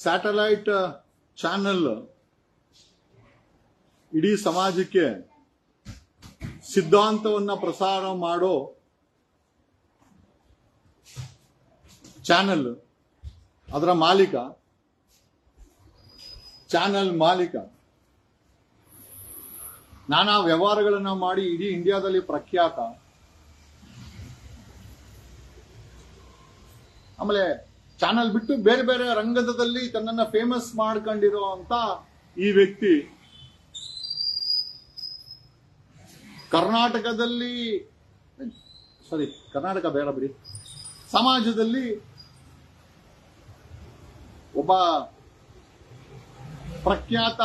Satellite channel ಇಡೀ ಸಮಾಜಕ್ಕೆ ಸಿದ್ಧಾಂತವನ್ನ ಪ್ರಸಾರ ಮಾಡೋ ಚಾನೆಲ್, ಅದರ ಮಾಲೀಕ, ಚಾನೆಲ್ ಮಾಲೀಕ ನಾನಾ ವ್ಯವಹಾರಗಳನ್ನ ಮಾಡಿ ಇಡೀ ಇಂಡಿಯಾದಲ್ಲಿ ಪ್ರಖ್ಯಾತ. ಆಮೇಲೆ ಚಾನೆಲ್ ಬಿಟ್ಟು ಬೇರೆ ಬೇರೆ ರಂಗದಲ್ಲಿ ತನ್ನನ್ನ ಫೇಮಸ್ ಮಾಡ್ಕೊಂಡಿರೋ ಅಂತ ಈ ವ್ಯಕ್ತಿ ಕರ್ನಾಟಕದಲ್ಲಿ, ಕರ್ನಾಟಕ ಬೇಡ ಬಿಡಿ, ಸಮಾಜದಲ್ಲಿ ಒಬ್ಬ ಪ್ರಖ್ಯಾತ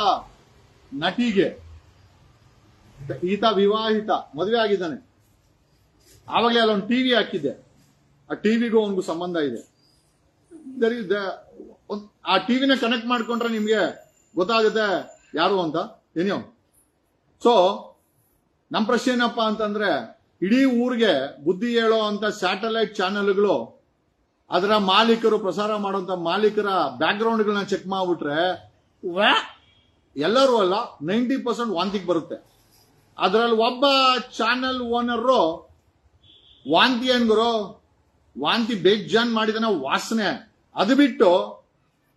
ನಟಿಗೆ, ಈತ ವಿವಾಹಿತ, ಮದುವೆ ಆಗಿದ್ದಾನೆ. ಆವಾಗಲೇ ಅಲ್ಲೊಂದು ಟಿವಿ ಹಾಕಿದ್ದೆ, ಆ ಟಿವಿಗೂ ಅವನಿಗೂ ಸಂಬಂಧ ಇದೆ. ಆ ಟಿವಿನ ಕನೆಕ್ಟ್ ಮಾಡ್ಕೊಂಡ್ರೆ ನಿಮ್ಗೆ ಗೊತ್ತಾಗುತ್ತೆ ಯಾರು ಅಂತ ಏನೋ. ಸೊ ನಮ್ಮ ಪ್ರಶ್ನೆ ಏನಪ್ಪಾ ಅಂತಂದ್ರೆ, ಇಡೀ ಊರಿಗೆ ಬುದ್ಧಿ ಹೇಳೋ ಅಂತ ಸ್ಯಾಟಲೈಟ್ ಚಾನೆಲ್ಗಳು, ಅದರ ಮಾಲೀಕರು, ಪ್ರಸಾರ ಮಾಡುವಂತ ಮಾಲೀಕರ ಬ್ಯಾಕ್ ಗ್ರೌಂಡ್ಗಳನ್ನ ಚೆಕ್ ಮಾಡ್ಬಿಟ್ರೆ ಎಲ್ಲರೂ ಅಲ್ಲ 90% ವಾಂತಿಗೆ ಬರುತ್ತೆ. ಅದರಲ್ಲಿ ಒಬ್ಬ ಚಾನೆಲ್ ಓನರು ವಾಂತಿ ಏನ್ಗುರು, ವಾಂತಿ ಬೇಜಾನ್ ಮಾಡಿದನ, ವಾಸನೆ. ಅದು ಬಿಟ್ಟು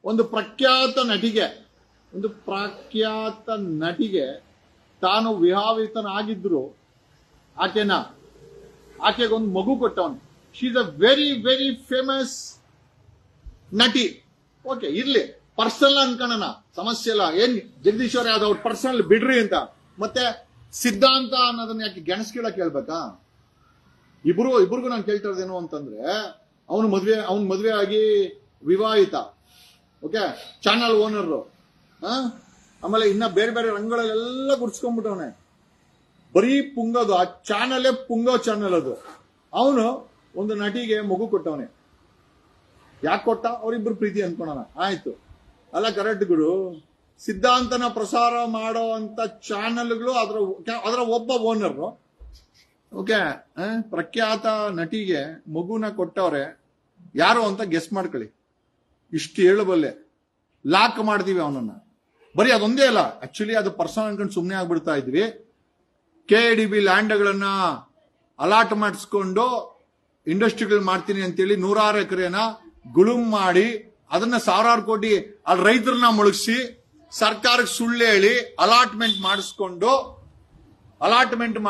ಒಂದು ಪ್ರಖ್ಯಾತ ನಟಿಗೆ ತಾನು ವಿವಾಹಿತನಾಗಿದ್ರು ಆಕೆಗೊಂದು ಮಗು ಕೊಟ್ಟವನು. She is a very very famous ನಟಿ. ಓಕೆ, ಇರ್ಲಿ, ಪರ್ಸನಲ್ ಅನ್ಕೋಣ, ಸಮಸ್ಯೆ ಇಲ್ಲ. ಏನ್ ಜಗದೀಶ್ವರ ಯಾದವ್ ಅವ್ರ ಪರ್ಸನಲ್ ಬಿಡ್ರಿ ಅಂತ. ಮತ್ತೆ ಸಿದ್ಧಾಂತ ಅನ್ನೋದನ್ನ ಯಾಕೆ ಗೆಣಸ್ಕೀಳಕ್ ಹೇಳ್ಬೇಕಾ? ಇಬ್ರಿಗೂ ನಾನು ಕೇಳ್ತಾ ಇರೋದೇನು ಅಂತಂದ್ರೆ, ಅವನು ಮದ್ವೆ ಆಗಿ ವಿವಾಹಿತ, ಓಕೆ, ಚಾನಲ್ ಓನರ್, ಆಮೇಲೆ ಇನ್ನ ಬೇರೆ ಬೇರೆ ರಂಗಗಳೆಲ್ಲ ಗುಡ್ಸ್ಕೊಂಡ್ಬಿಟ್ಟವನೆ. ಬರೀ ಪುಂಗೋದು, ಆ ಚಾನಲೇ ಪುಂಗೋ ಚಾನಲ್ ಅದು. ಅವನು ಒಂದು ನಟಿಗೆ ಮಗು ಕೊಟ್ಟವನೆ. ಯಾಕೆ ಕೊಟ್ಟ? ಅವರಿಬ್ರು ಪ್ರೀತಿ ಅನ್ಕೊಳೋಣ, ಆಯ್ತು. ಅಲ್ಲ, ಕರೆಕ್ಟ್ ಗುರು. ಸಿದ್ಧಾಂತನ ಪ್ರಸಾರ ಮಾಡೋ ಅಂತ ಚಾನಲ್ಗಳು, ಅದರ ಒಬ್ಬ ಓನರ್, ಓಕೆ, ಪ್ರಖ್ಯಾತ ನಟಿಗೆ ಮಗುನ ಕೊಟ್ಟವ್ರೆ. ಯಾರು ಅಂತ ಗೆಸ್ ಮಾಡ್ಕೊಳ್ಳಿ. ಇಷ್ಟು ಹೇಳಬಲ್ಲೆ. ಲಾಕ್ ಮಾಡ್ತೀವಿ ಅವನನ್ನ. ಬರೀ ಅದೊಂದೇ ಅಲ್ಲ, ಆಕ್ಚುಲಿ ಅದು ಪರ್ಸನಲ್ ಅನ್ಕೊಂಡು ಸುಮ್ಮನೆ ಆಗ್ಬಿಡ್ತಾ ಇದ್ವಿ. KDB ಲ್ಯಾಂಡ್ಗಳನ್ನ ಅಲಾಟ್ ಮಾಡಿಸ್ಕೊಂಡು ಇಂಡಸ್ಟ್ರಿಗಳು ಮಾಡ್ತೀನಿ ಅಂತೇಳಿ 100 ಎಕರೆನ ಗುಳುಮ್ ಮಾಡಿ ಅದನ್ನ 1000 ಕೋಟಿ ಅಲ್ಲಿ ರೈತರನ್ನ ಮುಳುಗಿಸಿ ಸರ್ಕಾರಕ್ಕೆ ಸುಳ್ಳು ಹೇಳಿ ಅಲಾಟ್ಮೆಂಟ್ ಮಾಡಿಸ್ಕೊಂಡು 20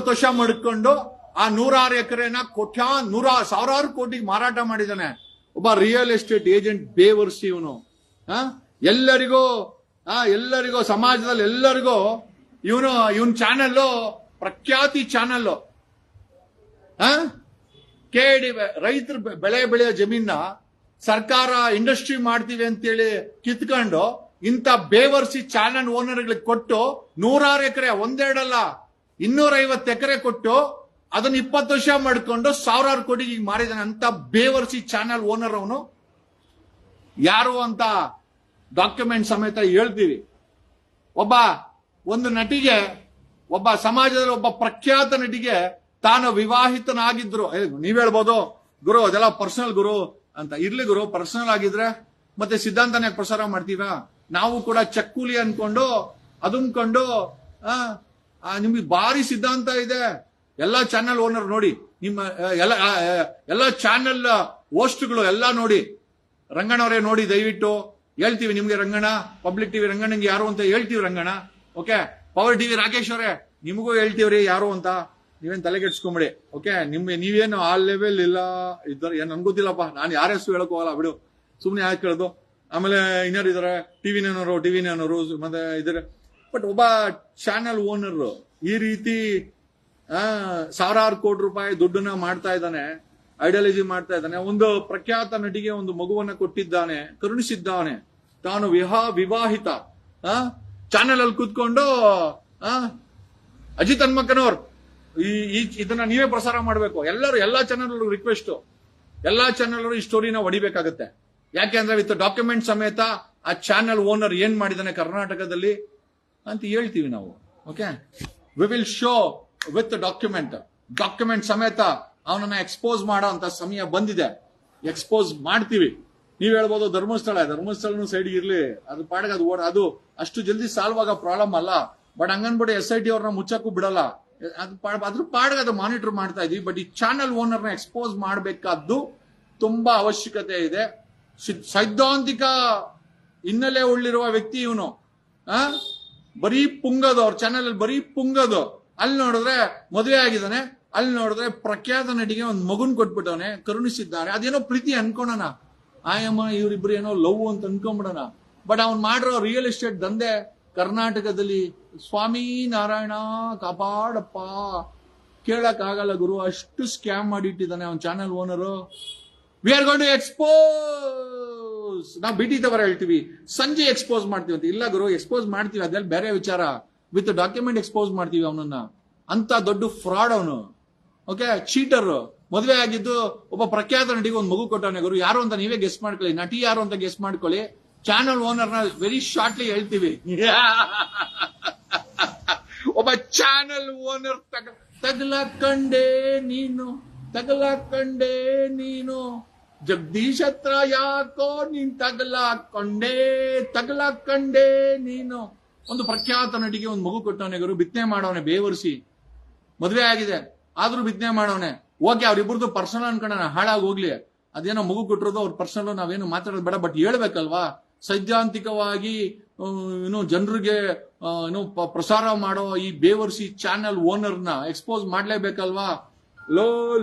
ವರ್ಷ ಮಡ್ಕೊಂಡು ಆ 106 ಎಕರೆನ ಸಾವಿರಾರು ಕೋಟಿಗೆ ಮಾರಾಟ ಮಾಡಿದಾನೆ ಒಬ್ಬ ರಿಯಲ್ ಎಸ್ಟೇಟ್ ಏಜೆಂಟ್ ಬೇವರ್ಸಿ ಇವನು. ಎಲ್ಲರಿಗೂ ಸಮಾಜದಲ್ಲಿ ಎಲ್ಲರಿಗೂ ಇವನ್ ಚಾನೆಲ್ ಪ್ರಖ್ಯಾತಿ ಚಾನೆಲ್. ರೈತರು ಬೆಳೆಯೋ ಜಮೀನ ಸರ್ಕಾರ ಇಂಡಸ್ಟ್ರಿ ಮಾಡ್ತೀವಿ ಅಂತೇಳಿ ಕಿತ್ಕೊಂಡು ಇಂಥ ಬೇವರ್ಸಿ ಚಾನಲ್ ಓನರ್ಗಳಿಗೆ ಕೊಟ್ಟು 106 ಎಕರೆ, ಒಂದೆರಡಲ್ಲ 250 ಎಕರೆ ಕೊಟ್ಟು ಅದನ್ನ 20 ವರ್ಷ ಮಾಡ್ಕೊಂಡು 1000 ಕೋಟಿಗೆ ಮಾರಿದಾನೆ ಅಂತ ಬೇವರ್ಸಿ ಚಾನಲ್ ಓನರ್ ಅವನು. ಯಾರು ಅಂತ ಡಾಕ್ಯುಮೆಂಟ್ ಸಮೇತ ಹೇಳ್ತೀವಿ. ಒಂದು ನಟಿಗೆ, ಒಬ್ಬ ಸಮಾಜದಲ್ಲಿ ಒಬ್ಬ ಪ್ರಖ್ಯಾತ ನಟಿಗೆ ತಾನು ವಿವಾಹಿತನಾಗಿದ್ರು. ನೀವ್ ಹೇಳ್ಬೋದು ಗುರು ಅದೆಲ್ಲ ಪರ್ಸನಲ್ ಗುರು ಅಂತ. ಇರ್ಲಿ ಗುರು, ಪರ್ಸನಲ್ ಆಗಿದ್ರೆ ಮತ್ತೆ ಸಿದ್ಧಾಂತನ ಪ್ರಸಾರ ಮಾಡ್ತೀವ? ನಾವು ಕೂಡ ಚಕ್ಕೂಲಿ ಅನ್ಕೊಂಡು ಅದನ್ಕೊಂಡು ನಿಮ್ಗೆ ಭಾರಿ ಸಿದ್ಧಾಂತ ಇದೆ. ಎಲ್ಲಾ ಚಾನೆಲ್ ಓನರ್ ನೋಡಿ, ನಿಮ್ಮ ಎಲ್ಲ ಚಾನೆಲ್ ಹೋಸ್ಟ್ಗಳು ಎಲ್ಲ ನೋಡಿ. ರಂಗಣ್ಣವರೇ ನೋಡಿ, ದಯವಿಟ್ಟು ಹೇಳ್ತೀವಿ ನಿಮ್ಗೆ. ರಂಗಣ್ಣ, ಪಬ್ಲಿಕ್ ಟಿವಿ ರಂಗಣ್ಣಂಗೆ ಯಾರು ಅಂತ ಹೇಳ್ತೀವಿ Ranganna. Okay, power TV Rakesh ಅವರೇ ನಿಮಗೂ ಹೇಳ್ತೀವ್ರಿ ಯಾರು ಅಂತ. ನೀವೇನ್ ತಲೆಗೆಡ್ಸ್ಕೊಂಬಿಡಿ. ಓಕೆ, ನೀವೇನು ಆ ಲೆವೆಲ್ ಇಲ್ಲ ಇದ್ದಾರೆ ಏನ್ ನನ್ಗೊತ್ತಿಲ್ಲಪ್ಪ. ನಾನು ಯಾರ ಹೆಸರು ಹೇಳಕ್ ಹೋಗಲ್ಲ ಬಿಡು, ಸುಮ್ನೆ ಯಾಕೆ ಕೇಳೋದು. ಆಮೇಲೆ ಇನ್ಯಾರು ಇದಾರೆ, ಟಿವಿ ನೇನವರು ಮತ್ತೆ ಇದಾರೆ. ಬಟ್ ಒಬ್ಬ ಚಾನೆಲ್ ಓನರ್ ಈ ರೀತಿ 1000 ಕೋಟಿ ರೂಪಾಯಿ ದುಡ್ಡನ್ನ ಮಾಡ್ತಾ ಇದ್ದಾನೆ, ಐಡಿಯಾಲಜಿ ಮಾಡ್ತಾ ಇದ್ದಾನೆ. ಒಂದು ಪ್ರಖ್ಯಾತ ನಟಿಗೆ ಒಂದು ಮಗುವನ್ನ ಕೊಟ್ಟಿದ್ದಾನೆ, ಕರುಣಿಸಿದ್ದಾನೆ. ತಾನು ವಿವಾಹಿತ ಚಾನೆಲ್ ಅಲ್ಲಿ ಕೂತ್ಕೊಂಡು ಅಜಿತ್ ಹನ್ಮಕ್ಕನವ್ರು ಇದನ್ನ ನೀವೇ ಪ್ರಸಾರ ಮಾಡಬೇಕು. ಎಲ್ಲಾ ಚಾನೆಲ್ ರಿಕ್ವೆಸ್ಟ್, ಎಲ್ಲಾ ಚಾನೆಲ್ ಈ ಸ್ಟೋರಿನ ಹೊಡಿಬೇಕಾಗತ್ತೆ. ಯಾಕೆಂದ್ರೆ ವಿತ್ ಡಾಕ್ಯುಮೆಂಟ್ ಸಮೇತ ಆ ಚಾನೆಲ್ ಓನರ್ ಏನ್ ಮಾಡಿದಾನೆ ಕರ್ನಾಟಕದಲ್ಲಿ ಅಂತ ಹೇಳ್ತೀವಿ ನಾವು. Okay, we will show with document ಸಮೇತ ಅವನನ್ನ ಎಕ್ಸ್ಪೋಸ್ ಮಾಡೋ ಅಂತ ಸಮಯ ಬಂದಿದೆ. ಎಕ್ಸ್ಪೋಸ್ ಮಾಡ್ತೀವಿ. ನೀವ್ ಹೇಳ್ಬೋದು ಧರ್ಮಸ್ಥಳನು ಸೈಡ್ ಇರ್ಲಿ, ಅದು ಪಾಡಿಗೆ ಅದು ಅಷ್ಟು ಜಲ್ದಿ ಸಾಲ್ವ್ ಆಗೋ ಪ್ರಾಬ್ಲಮ್ ಅಲ್ಲ. ಬಟ್ ಹಂಗನ್ಬಿಟ್ಟು SIT ಅವ್ರನ್ನ ಮುಚ್ಚಕ್ಕೂ ಬಿಡಲ್ಲ. ಅದ್ರ ಪಾಡಿಗೆ ಅದು ಮಾನಿಟರ್ ಮಾಡ್ತಾ ಇದೀವಿ. ಬಟ್ ಈ ಚಾನಲ್ ಓನರ್ನ ಎಕ್ಸ್ಪೋಸ್ ಮಾಡಬೇಕಾದ್ದು ತುಂಬಾ ಅವಶ್ಯಕತೆ ಇದೆ. ಸೈದ್ಧಾಂತಿಕ ಹಿನ್ನೆಲೆ ಉಳ್ಳಿರುವ ವ್ಯಕ್ತಿ ಇವನು. ಬರೀ ಪುಂಗದು, ಅವ್ರ ಚಾನೆಲ್ ಅಲ್ಲಿ ಬರೀ ಪುಂಗದು. ಅಲ್ಲಿ ನೋಡಿದ್ರೆ ಮದುವೆ ಆಗಿದ್ದಾನೆ, ಅಲ್ಲಿ ನೋಡಿದ್ರೆ ಪ್ರಖ್ಯಾತ ನಟಿಗೆ ಒಂದು ಮಗುನ್ ಕೊಟ್ಬಿಟ್ಟವನೆ, ಕರುಣಿಸಿದ್ದಾರೆ. ಅದೇನೋ ಪ್ರೀತಿ ಅನ್ಕೋಣ, ಆಯಮ್ಮ ಇವರಿಬ್ರು ಏನೋ ಲವ್ ಅಂತ ಅನ್ಕೊಂಡ್ಬಿಡೋಣ. ಬಟ್ ಅವ್ನ್ ಮಾಡಿರೋ ರಿಯಲ್ ಎಸ್ಟೇಟ್ ದಂಧೆ ಕರ್ನಾಟಕದಲ್ಲಿ ಸ್ವಾಮಿ ನಾರಾಯಣ ಕಾಪಾಡಪ್ಪ, ಕೇಳಕ್ ಆಗಲ್ಲ ಗುರು, ಅಷ್ಟು ಸ್ಕ್ಯಾಮ್ ಮಾಡಿಟ್ಟಿದ್ದಾನೆ ಅವನ್ channel owner. We are going to expose. ನಾವು ಬಿಟ್ಟಿದ್ದವರ ಹೇಳ್ತೀವಿ ಸಂಜೆ ಎಕ್ಸ್ಪೋಸ್ ಮಾಡ್ತೀವಿ ಅಂತ. ಇಲ್ಲ ಗುರು, ಎಕ್ಸ್ಪೋಸ್ ಮಾಡ್ತೀವಿ, ಅದೆಲ್ಲ ಬೇರೆ ವಿಚಾರ. ವಿತ್ ಡಾಕ್ಯುಮೆಂಟ್ ಎಕ್ಸ್ಪೋಸ್ ಮಾಡ್ತೀವಿ ಅವನನ್ನ. ಅಂತ ದೊಡ್ಡ ಫ್ರಾಡ್ ಅವನು. Okay, cheater. ಮದುವೆ ಆಗಿದ್ದು ಒಬ್ಬ ಪ್ರಖ್ಯಾತ ನಟಿಗೆ ಒಂದು ಮಗು ಕೊಟ್ಟವನೇ ಗುರು. ಯಾರು ಅಂತ ನೀವೇ ಗೆಸ್ ಮಾಡ್ಕೊಳ್ಳಿ. ನಟಿ ಯಾರು ಅಂತ ಗೆಸ್ ಮಾಡ್ಕೊಳ್ಳಿ. ಚಾನಲ್ ಓನರ್ನ ವೆರಿ ಶಾರ್ಟ್ಲಿ ಹೇಳ್ತೀವಿ. ಒಬ್ಬ ಚಾನಲ್ ಓನರ್ ತಗಲಕಂಡೆ ನೀನು ಜಗದೀಶ್ ಹತ್ರ ಯಾಕೋ ನೀನ್ ತಗಲಕಂಡೆ ನೀನು. ಒಂದು ಪ್ರಖ್ಯಾತ ನಟಿಗೆ ಒಂದು ಮಗು ಕೊಟ್ಟವನೇ ಗುರು. ಬಿತ್ತನೆ ಮಾಡವನೆ, ಬೇವರ್ಸಿ. ಮದ್ವೆ ಆಗಿದೆ ಆದ್ರೂ ಬಿತ್ತನೆ ಮಾಡವನೆ. ಓಕೆ, ಅವ್ರಿಬ್ರದ್ದು ಪರ್ಸನಲ್ ಅನ್ಕೊಂಡ ಹಾಳಾಗಿ ಹೋಗ್ಲಿ. ಅದೇನೋ ಮಗು ಕೊಟ್ಟಿರೋದು ಅವ್ರ ಪರ್ಸನಲ್, ನಾವೇನು ಮಾತಾಡೋದು ಬೇಡ. ಬಟ್ ಹೇಳ್ಬೇಕಲ್ವಾ, ಸೈದ್ಧಾಂತಿಕವಾಗಿ ಜನರಿಗೆ ಪ್ರಸಾರ ಮಾಡೋ ಈ ಬೇವರ್ಸಿ ಚಾನಲ್ ಓನರ್ನ ಎಕ್ಸ್ಪೋಸ್ ಮಾಡ್ಲೇಬೇಕಲ್ವಾ.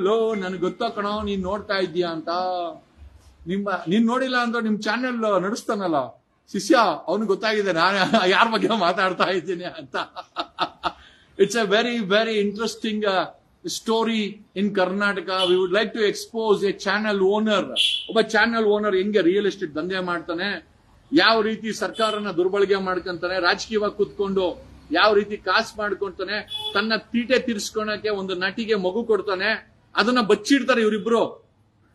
ಲೋ ನನ್ಗೆ ಗೊತ್ತಾ ಕಣೋ ನೀನ್ ನೋಡ್ತಾ ಇದ್ದೀಯಾ ಅಂತ. ನೀನ್ ನೋಡಿಲ್ಲ ಅಂತ ನಿಮ್ ಚಾನೆಲ್ ನಡೆಸ್ತಾನಲ್ಲ ಶಿಷ್ಯ, ಅವನಿಗೆ ಗೊತ್ತಾಗಿದೆ ನಾನು ಯಾರ ಬಗ್ಗೆ ಮಾತಾಡ್ತಾ ಇದ್ದೀನಿ ಅಂತ. It's a very very interesting story in Karnataka. We would like to expose a channel owner. ಒಬ್ಬ ಚಾನಲ್ ಓನರ್ ಹೆಂಗೆ ರಿಯಲ್ ಎಸ್ಟೇಟ್ ದಂಧೆ ಮಾಡ್ತಾನೆ, ಯಾವ ರೀತಿ ಸರ್ಕಾರನ ದುರ್ಬಳಕೆ ಮಾಡ್ಕೊಂತಾನೆ, ರಾಜಕೀಯವಾಗಿ ಕೂತ್ಕೊಂಡು ಯಾವ ರೀತಿ ಕಾಸು ಮಾಡ್ಕೊಂತಾನೆ, ತನ್ನ ತೀಟೆ ತೀರ್ಸ್ಕೊಳಕ್ಕೆ ಒಂದು ನಟಿಗೆ ಮಗು ಕೊಡ್ತಾನೆ, ಅದನ್ನ ಬಚ್ಚಿಡ್ತಾರೆ ಇವರಿಬ್ರು.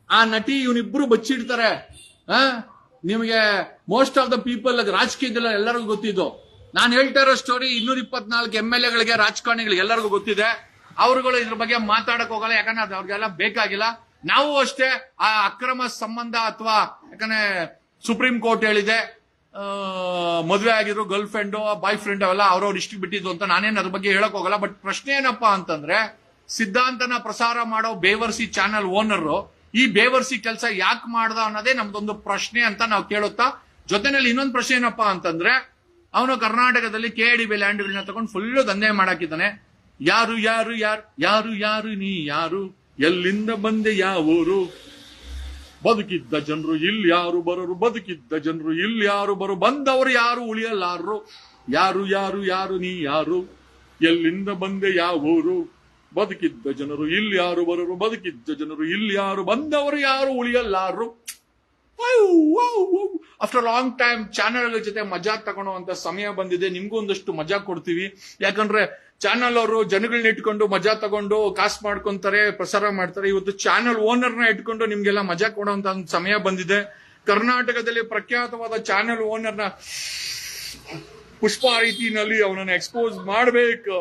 ಆ ನಟಿ ಇವನಿಬ್ರು ಬಚ್ಚಿಡ್ತಾರೆ. ನಿಮಗೆ ಮೋಸ್ಟ್ ಆಫ್ ದ ಪೀಪಲ್ ರಾಜಕೀಯದಲ್ಲಿ ಎಲ್ಲರಿಗೂ ಗೊತ್ತಿದ್ದು. ನಾನು ಹೇಳ್ತಾ ಇರೋ ಸ್ಟೋರಿ 224 MLAಗಳಿಗೆ, ರಾಜಕಾರಣಿಗಳಿಗೆ ಎಲ್ಲರಿಗೂ ಗೊತ್ತಿದೆ. ಅವರುಗಳು ಇದ್ರ ಬಗ್ಗೆ ಮಾತಾಡಕ್ ಹೋಗಲ್ಲ, ಯಾಕಂದ್ರೆ ಅದು ಅವ್ರಿಗೆಲ್ಲ ಬೇಕಾಗಿಲ್ಲ. ನಾವು ಅಷ್ಟೇ ಆ ಅಕ್ರಮ ಸಂಬಂಧ ಅಥವಾ ಯಾಕಂದ್ರೆ ಸುಪ್ರೀಂ ಕೋರ್ಟ್ ಹೇಳಿದೆ ಮದುವೆ ಆಗಿದ್ರು ಗರ್ಲ್ ಫ್ರೆಂಡ್ ಬಾಯ್ ಫ್ರೆಂಡ್ ಅವೆಲ್ಲ ಅವ್ರವ್ರು ಇಷ್ಟು ಬಿಟ್ಟಿದ್ದು ಅಂತ ನಾನೇನು ಅದ್ರ ಬಗ್ಗೆ ಹೇಳಕ್ ಹೋಗಲ್ಲ. ಬಟ್ ಪ್ರಶ್ನೆ ಏನಪ್ಪಾ ಅಂತಂದ್ರೆ, ಸಿದ್ಧಾಂತನ ಪ್ರಸಾರ ಮಾಡೋ ಬೇವರ್ಸಿ ಚಾನಲ್ ಓನರ್ ಈ ಬೇವರ್ಸಿ ಕೆಲಸ ಯಾಕೆ ಮಾಡ್ದ ಅನ್ನೋದೇ ನಮ್ದೊಂದು ಪ್ರಶ್ನೆ ಅಂತ ನಾವು ಕೇಳುತ್ತಾ, ಜೊತೆನಲ್ಲಿ ಇನ್ನೊಂದು ಪ್ರಶ್ನೆ ಏನಪ್ಪಾ ಅಂತಂದ್ರೆ, ಅವನು ಕರ್ನಾಟಕದಲ್ಲಿ KIDB ಲ್ಯಾಂಡ್ಗಳನ್ನ ತಗೊಂಡು ಫುಲ್ ದಂಧೆ ಮಾಡಾಕಿದ್ದಾನೆ. ಯಾರು ಯಾರು ಯಾರು ಯಾರು ಯಾರು ನೀ ಯಾರು, ಎಲ್ಲಿಂದ ಬಂದೆ ಯಾವೂರು, ಬದುಕಿದ್ದ ಜನರು ಇಲ್ಲಿ ಯಾರು ಬರೋರು, ಬದುಕಿದ್ದ ಜನರು ಇಲ್ಲಿ ಯಾರು ಬರೋ, ಬಂದವರು ಯಾರು ಉಳಿಯಲಾರರು. ಯಾರು ಯಾರು ಯಾರು ನೀ ಯಾರು, ಎಲ್ಲಿಂದ ಬಂದೆ ಯಾವೂರು, ಬದುಕಿದ್ದ ಜನರು ಇಲ್ಲಿ ಯಾರು ಬರೋರು, ಬದುಕಿದ್ದ ಜನರು ಇಲ್ಲಿ ಯಾರು, ಬಂದವರು ಯಾರು ಉಳಿಯಲಾರರು. ಆಫ್ಟರ್ ಲಾಂಗ್ ಟೈಮ್ ಚಾನೆಲ್ ಜೊತೆ ಮಜಾ ತಗೊಳ್ಳುವಂತ ಸಮಯ ಬಂದಿದೆ. ನಿಮ್ಗೂ ಒಂದಷ್ಟು ಮಜಾ ಕೊಡ್ತೀವಿ. ಯಾಕಂದ್ರೆ ಚಾನಲ್ ಅವರು ಜನಗಳನ್ನ ಇಟ್ಕೊಂಡು ಮಜಾ ತಗೊಂಡು ಕಾಸು ಮಾಡ್ಕೊಂತಾರೆ, ಪ್ರಸಾರ ಮಾಡ್ತಾರೆ. ಇವತ್ತು ಚಾನಲ್ ಓನರ್ನ ಇಟ್ಕೊಂಡು ನಿಮ್ಗೆಲ್ಲ ಮಜಾ ಕೊಡುವಂತ ಒಂದು ಸಮಯ ಬಂದಿದೆ. ಕರ್ನಾಟಕದಲ್ಲಿ ಪ್ರಖ್ಯಾತವಾದ ಚಾನಲ್ ಓನರ್ನ ಪುಷ್ಪ ರೀತಿನಲ್ಲಿ ಅವನನ್ನ ಎಕ್ಸ್ಪೋಸ್ ಮಾಡಬೇಕು.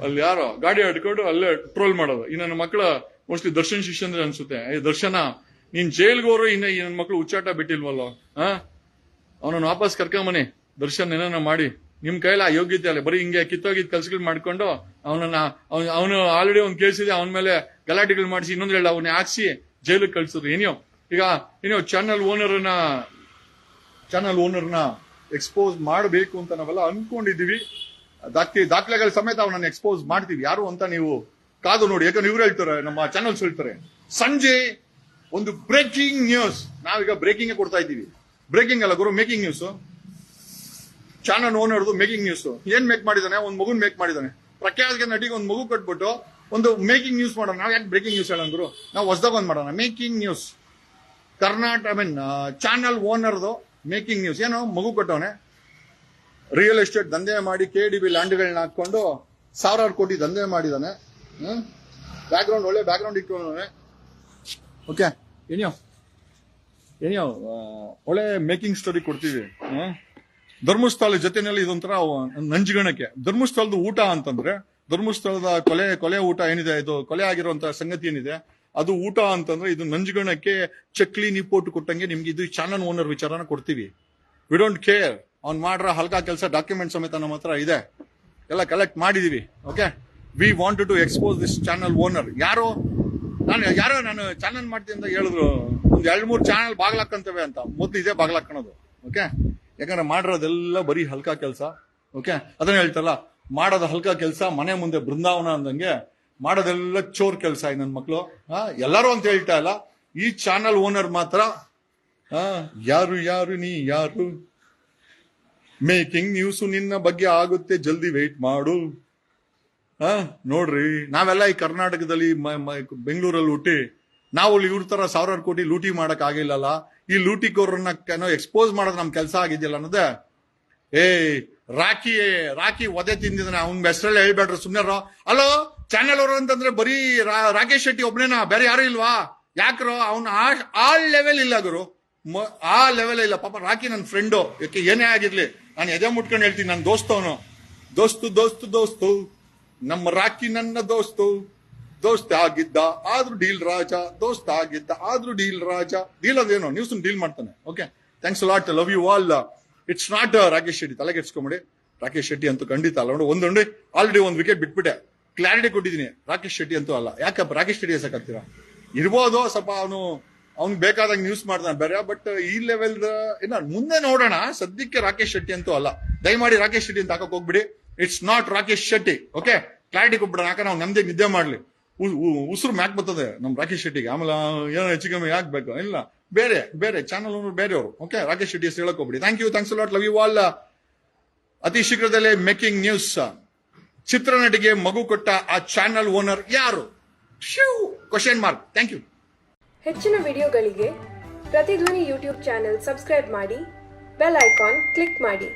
ಅಲ್ಲಿ ಯಾರೋ ಗಾಡಿ ಅಡ್ಕೊಂಡು ಅಲ್ಲೇ ಟ್ರೋಲ್ ಮಾಡೋದು. ಈ ನನ್ನ ಮಕ್ಕಳ ಮೋಸ್ಟ್ಲಿ ದರ್ಶನ್ ಶಿಷ್ಯಂದ್ರೆ ಅನ್ಸುತ್ತೆ. ದರ್ಶನ, ನೀನ್ ಜೈಲ್ಗೆ ಹೋರು, ಇನ್ನ ಈ ನನ್ನ ಮಕ್ಳು ಹುಚ್ಚಾಟ ಬಿಟ್ಟಿಲ್ವಲ್ಲ, ಅವನನ್ನ ವಾಪಸ್ ಕರ್ಕೊಂಬನಿ. ದರ್ಶನ್ ಏನಾನ ಮಾಡಿ, ನಿಮ್ ಕೈಲ ಯೋಗ್ಯತೆ ಅಲ್ಲ, ಬರೀ ಹಿಂಗೆ ಕಿತ್ತೋಗಿದ್ ಕೆಲ್ಸಗಳು ಮಾಡ್ಕೊಂಡು ಅವನು ಆಲ್ರೆಡಿ ಒಂದ್ ಕೇಸ್ ಇದೆ, ಅವನ ಮೇಲೆ ಗಲಾಟೆಗಳು ಮಾಡಿಸಿ ಇನ್ನೊಂದ್ ಹೇಳ ಅವನ್ನ ಹಾಕ್ಸಿ ಜೈಲಿಗೆ ಕಳ್ಸಿದ್ರು. ಏನೋ ಚಾನಲ್ ಓನರ್ನ ಎಕ್ಸ್ಪೋಸ್ ಮಾಡಬೇಕು ಅಂತ ನಾವೆಲ್ಲ ಅನ್ಕೊಂಡಿದೀವಿ. ದಾಖಲೆಗಳ ಸಮೇತ ಅವನನ್ನ ಎಕ್ಸ್ಪೋಸ್ ಮಾಡ್ತೀವಿ. ಯಾರು ಅಂತ ನೀವು ಕಾದು ನೋಡಿ. ಯಾಕಂದ್ರೆ ಇವ್ರು ಹೇಳ್ತಾರೆ, ನಮ್ಮ ಚಾನಲ್ಸ್ ಹೇಳ್ತಾರೆ, ಸಂಜೆ ಒಂದು ಬ್ರೇಕಿಂಗ್ ನ್ಯೂಸ್. ನಾವೀಗ ಬ್ರೇಕಿಂಗ್ ಕೊಡ್ತಾ ಇದ್ದೀವಿ. ಬ್ರೇಕಿಂಗ್ ಅಲ್ಲ ಗುರು, ಮೇಕಿಂಗ್ ನ್ಯೂಸ್. ಚಾನಲ್ ಓನರ್ದು ಮೇಕಿಂಗ್ ನ್ಯೂಸ್. ಏನ್ ಮೇಕ್ ಮಾಡಿದಾನೆ? ಒಂದ್ ಮಗುನ್ ಮೇಕ್ ಮಾಡಿದಾನೆ. ಪ್ರಖ್ಯಾತ ನಟಿಗೆ ಒಂದು ಮಗು ಕೊಟ್ಬಿಟ್ಟು ಒಂದು ಮೇಕಿಂಗ್ ನ್ಯೂಸ್ ಮಾಡೋಣ. ನಾವ್ ಯಾಕೆ ಬ್ರೇಕಿಂಗ್ ನ್ಯೂಸ್ ಹೇಳೋಣ ಗುರು? ನಾವು ಹೊಸದಾಗ ಒಂದ್ ಮಾಡೋಣ, ಮೇಕಿಂಗ್ ನ್ಯೂಸ್. ಚಾನಲ್ ಓನರ್ದು ಮೇಕಿಂಗ್ ನ್ಯೂಸ್. ಏನೋ ಮಗು ಕೊಟ್ಟವನೆ, ರಿಯಲ್ ಎಸ್ಟೇಟ್ ದಂಧೆ ಮಾಡಿ KIDB ಲ್ಯಾಂಡ್ಗಳನ್ನ ಹಾಕೊಂಡು ಸಾವಿರಾರು ಕೋಟಿ ದಂಧೆ ಮಾಡಿದಾನೆ. ಬ್ಯಾಕ್ಗ್ರೌಂಡ್ ಒಳ್ಳೆ ಬ್ಯಾಕ್ಗ್ರೌಂಡ್ ಇಟ್ಕೊಂಡವನೆ. ಓಕೆ, ಏನೋ ಒಳ್ಳೆ ಮೇಕಿಂಗ್ ಸ್ಟೋರಿ ಕೊಡ್ತೀವಿ. ಧರ್ಮಸ್ಥಳ ಜೊತೆನಲ್ಲಿ ಇದೊಂಥರ ನಂಜುಗಣಕ್ಕೆ. ಧರ್ಮಸ್ಥಳದ ಊಟ ಅಂತಂದ್ರೆ, ಧರ್ಮಸ್ಥಳದ ಕೊಲೆ ಊಟ ಏನಿದೆ, ಇದು ಕೊಲೆ ಆಗಿರುವಂತಹ ಸಂಗತಿ ಏನಿದೆ ಅದು ಊಟ ಅಂತಂದ್ರೆ, ಇದು ನಂಜುಗಣಕ್ಕೆ ಚಕ್ಲಿ ನಿಪ್ಪೋಟು ಕೊಟ್ಟಂಗೆ ನಿಮ್ಗೆ ಇದು ಚಾನಲ್ ಓನರ್ ವಿಚಾರನ ಕೊಡ್ತೀವಿ. ವಿ ಡೋಂಟ್ ಕೇರ್ ಅವ್ನ್ ಮಾಡ್ರ ಹಲ್ಕಾ ಕೆಲಸ, ಡಾಕ್ಯುಮೆಂಟ್ ಸಮೇತ ನಮ್ಮ ಹತ್ರ ಇದೆ, ಎಲ್ಲ ಕಲೆಕ್ಟ್ ಮಾಡಿದೀವಿ. Okay, we wanted to expose this channel owner. ನಾನು ಚಾನಲ್ ಮಾಡ್ತೀನಿ ಅಂತ ಹೇಳಿದ್ರು, ಒಂದ್ 2-3 ಚಾನಲ್ ಬಾಗ್ಲಾಕಂತವೆ ಅಂತ. ಮೊದ್ಲು ಇದೇ ಬಾಗ್ಲಾಕಣದು. ಓಕೆ, ಯಾಕಂದ್ರೆ ಮಾಡಿರೋದೆಲ್ಲ ಬರೀ ಹಲ್ಕಾ ಕೆಲಸ. ಓಕೆ, ಅದನ್ನ ಹೇಳ್ತಾರಲ್ಲ, ಮಾಡೋದು ಹಲ್ಕಾ ಕೆಲಸ, ಮನೆ ಮುಂದೆ ಬೃಂದಾವನ ಅಂದಂಗೆ ಮಾಡೋದೆಲ್ಲ ಚೋರ್ ಕೆಲಸ. ಈ ನನ್ನ ಮಕ್ಳು ಎಲ್ಲರೂ ಅಂತ ಹೇಳ್ತಾ ಇಲ್ಲ, ಈ ಚಾನಲ್ ಓನರ್ ಮಾತ್ರ ಯಾರು ನೀ ಯಾರು, ಮೇಕಿಂಗ್ ನ್ಯೂಸ್ ನಿನ್ನ ಬಗ್ಗೆ ಆಗುತ್ತೆ, ಜಲ್ದಿ ವೆಯ್ಟ್ ಮಾಡು. ನೋಡ್ರಿ, ನಾವೆಲ್ಲ ಈ ಕರ್ನಾಟಕದಲ್ಲಿ ಬೆಂಗಳೂರಲ್ಲಿ ಹುಟ್ಟಿ ನಾವು ಇವ್ರ ತರ 1000 ಕೋಟಿ ಲೂಟಿ ಮಾಡಕ್ ಆಗಿಲ್ಲಲ್ಲ. ಈ ಲೂಟಿಕೋರನ್ನ ಎಕ್ಸ್ಪೋಸ್ ಮಾಡೋದು ನಮ್ ಕೆಲಸ ಆಗಿದ್ಯಲ್ಲ ಅನ್ನೋದೇ. ರಾಕಿ ಒದೆ ತಿಂದಿದ್ದಾನೆ, ಅವ್ನ ಹೆಸರಲ್ಲಿ ಹೇಳ್ಬೇಡ್ರಿ ಸುಮ್ನೆ. ಅಲೋ, ಚಾನೆಲ್ ಅವರು ಅಂತಂದ್ರೆ ಬರೀ ರಾಕೇಶ್ ಶೆಟ್ಟಿ ಒಬ್ನೇನಾ, ಬೇರೆ ಯಾರು ಇಲ್ವಾ? ಯಾಕ್ರೋ ಅವ್ನ ಆ ಲೆವೆಲ್ ಇಲ್ಲ ಗುರು, ಆ ಲೆವೆಲ್ ಇಲ್ಲ. ಪಾಪ ರಾಕಿ ನನ್ನ ಫ್ರೆಂಡು, ಯಾಕೆ ಏನೇ ಆಗಿರ್ಲಿ ನಾನು ಎದೆ ಮುಟ್ಕೊಂಡು ಹೇಳ್ತೀನಿ, ನನ್ನ ದೋಸ್ತವನು. ದೋಸ್ತು ನಮ್ಮ ರಾಕಿ ನನ್ನ ದೋಸ್ತ ಆಗಿದ್ದ ಆದ್ರೂ ಡೀಲ್ ರಾಜ, ದೋಸ್ತ ಆಗಿದ್ದ ಆದ್ರೂ ಡೀಲ್ ರಾಜ. ಡೀಲ್ ಅದೇನೋ, ನ್ಯೂಸ್ ಡೀಲ್ ಮಾಡ್ತಾನೆ. Okay, thanks lot, love you all. It's not Rakesh Shetty, ತಲೆಗೆಡ್ಸ್ಕೊಂಬಿಡಿ. ರಾಕೇಶ್ ಶೆಟ್ಟಿ ಅಂತೂ ಖಂಡಿತ ಅಲ್ಲ. ನೋಡಿ, ಒಂದೊಂದು ಆಲ್ರೆಡಿ 1 ವಿಕೆಟ್ ಬಿಟ್ಬಿಟ್ಟೆ, ಕ್ಲಾರಿಟಿ ಕೊಟ್ಟಿದ್ದೀನಿ. ರಾಕೇಶ್ ಶೆಟ್ಟಿ ಅಂತೂ ಅಲ್ಲ. ಯಾಕಪ್ಪ ರಾಕೇಶ್ ಶೆಟ್ಟಿ ಎಸಕಾಗ್ತೀರಾ? ಇರ್ಬೋದು ಸ್ವಲ್ಪ ಅವ್ನಿಗೆ ಬೇಕಾದಾಗ ನ್ಯೂಸ್ ಮಾಡ್ತಾನೆ ಬೇರೆ, ಬಟ್ ಈ ಲೆವೆಲ್ ಮುಂದೆ ನೋಡೋಣ. ಸದ್ಯಕ್ಕೆ ರಾಕೇಶ್ ಶೆಟ್ಟಿ ಅಂತೂ ಅಲ್ಲ. ದಯಮಾಡಿ ರಾಕೇಶ್ ಶೆಟ್ಟಿ ಅಂತ ಹಾಕಕ್ ಹೋಗ್ಬಿಡಿ. It's not Rakesh Shetty. Okay, clarity ಕೊಟ್ಬಿಡೋಣ. ಯಾಕಂದ್ರೆ ನಾವು ನಮ್ದೇ ನಿದ್ದೆ ಮಾಡ್ಲಿ, ಉಸಿರು ಮ್ಯಾಕ್ ಬರ್ತದೆ ನಮ್ ರಾಕೇಶ್ ಶೆಟ್ಟಿಗೆ. ಆಮೇಲೆ ಏನೋ ಹೆಚ್ಚು ಕಮ್ಮಿ ಆಗ್ಬೇಕು ಇಲ್ಲ, ಬೇರೆ ಚಾನಲ್ ಬೇರೆಯವರು. ಓಕೆ, ರಾಕೇಶ್ ಶೆಟ್ಟಿ ಹೆಸರು ಹೇಳಕ್ ಹೋಗ್ಬಿಡಿ. Thanks lot, love you all. ಅತಿ ಶೀಘ್ರದಲ್ಲೇ ಮೇಕಿಂಗ್ ನ್ಯೂಸ್. ಚಿತ್ರನಟಿಗೆ ಮಗು ಕೊಟ್ಟ ಆ ಚಾನಲ್ ಓನರ್ ಯಾರು? Question mark. Thank you. ಹೆಚ್ಚಿನ ವಿಡಿಯೋಗಳಿಗೆ ಪ್ರತಿಧ್ವನಿ ಯೂಟ್ಯೂಬ್ ಚಾನೆಲ್ ಸಬ್ಸ್ಕ್ರೈಬ್ ಮಾಡಿ, ಬೆಲ್ ಐಕಾನ್ ಕ್ಲಿಕ್ ಮಾಡಿ.